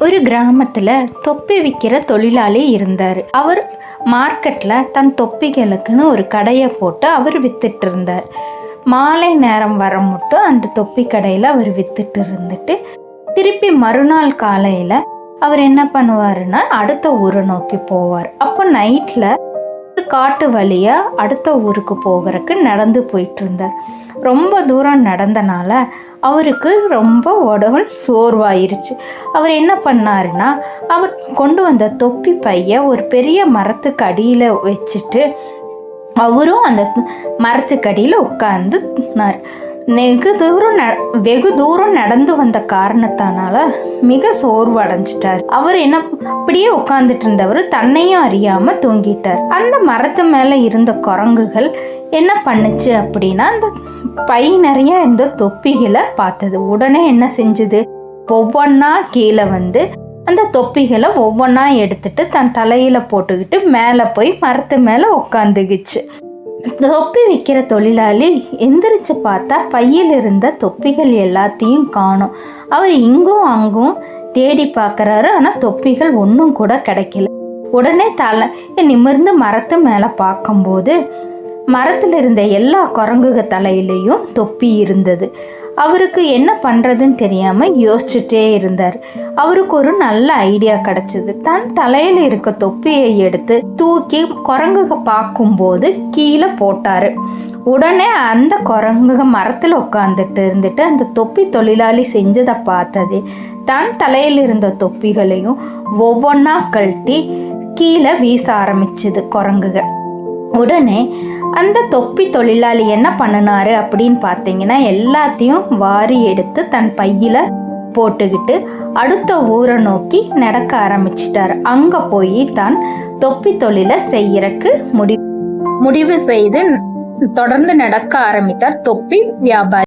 ஒரு கிராமத்தில் தொப்பி விற்கிற தொழிலாளி இருந்தார். அவர் மார்க்கெட்டில் தன் தொப்பிகளுக்குன்னு ஒரு கடையை போட்டு அவர் வித்துட்டு இருந்தார். மாலை நேரம் வர மட்டும் அந்த தொப்பி கடையில் அவர் வித்துட்டு இருந்துட்டு திருப்பி மறுநாள் காலையில் அவர் என்ன பண்ணுவாருன்னா அடுத்த ஊரை நோக்கி போவார். அப்போ நைட்டில் காட்டு வழியாக அடுத்த ஊருக்கு போகிறதுக்கு நடந்து போயிட்டு இருந்தார். ரொம்ப தூரம் நடந்தனால அவருக்கு ரொம்ப உடல் சோர்வாயிருச்சு. அவர் என்ன பண்ணாருன்னா அவர் கொண்டு வந்த தொப்பி பைய ஒரு பெரிய மரத்துக்கு அடியில் வச்சுட்டு அவரும் அந்த மரத்துக்கு அடியில் உட்கார்ந்துனார். வெகு தூரம் நடந்து வந்த காரணத்தினால மிக சோர்வு அடைஞ்சிட்டார். அவர் என்ன அப்படியே உட்கார்ந்துட்டு இருந்தவர் தன்னையும் அறியாம தூங்கிட்டார். அந்த மரத்து மேல இருந்த குரங்குகள் என்ன பண்ணுச்சு அப்படின்னா அந்த பை நிறைய இருந்த தொப்பிகளை பார்த்தது. உடனே என்ன செஞ்சுது, ஒவ்வொன்னா கீழே வந்து அந்த தொப்பிகளை ஒவ்வொன்னா எடுத்துட்டு தன் தலையில போட்டுக்கிட்டு மேலே போய் மரத்து மேலே உட்காந்துக்குச்சு. தொப்பி விற்கிற தொழிலாளி எந்திரிச்சு பார்த்தா பையில் இருந்த தொப்பிகள் எல்லாத்தையும் காணும். அவர் இங்கும் அங்கும் தேடி பார்க்குறாரு. ஆனால் தொப்பிகள் ஒன்றும் கூட கிடைக்கல. உடனே நிமிர்ந்து மரத்து மேலே பார்க்கும்போது மரத்தில் இருந்த எல்லா குரங்குக தலையிலையும் தொப்பி இருந்தது. அவருக்கு என்ன பண்ணுறதுன்னு தெரியாமல் யோசிச்சுட்டே இருந்தார். அவருக்கு ஒரு நல்ல ஐடியா கிடச்சிது. தன் தலையில் இருக்க தொப்பியை எடுத்து தூக்கி குரங்குக பார்க்கும்போது கீழே போட்டார். உடனே அந்த குரங்குக மரத்தில் உட்காந்துட்டு அந்த தொப்பி தொழிலாளி செஞ்சதை பார்த்தது தன் தலையில் இருந்த தொப்பிகளையும் ஒவ்வொன்றா கழட்டி கீழே வீச ஆரம்பிச்சுது குரங்குக. உடனே அந்த தொப்பி தொழிலாளி என்ன பண்ணினாரு அப்படின்னு பார்த்தீங்கன்னா எல்லாத்தையும் வாரி எடுத்து தன் பையில போட்டுக்கிட்டு அடுத்த ஊரை நோக்கி நடக்க ஆரம்பிச்சிட்டார். அங்கே போய் தான் தொப்பி தொழிலை செய்யறக்கு முடிவு செய்து தொடர்ந்து நடக்க ஆரம்பித்தார் தொப்பி வியாபாரி.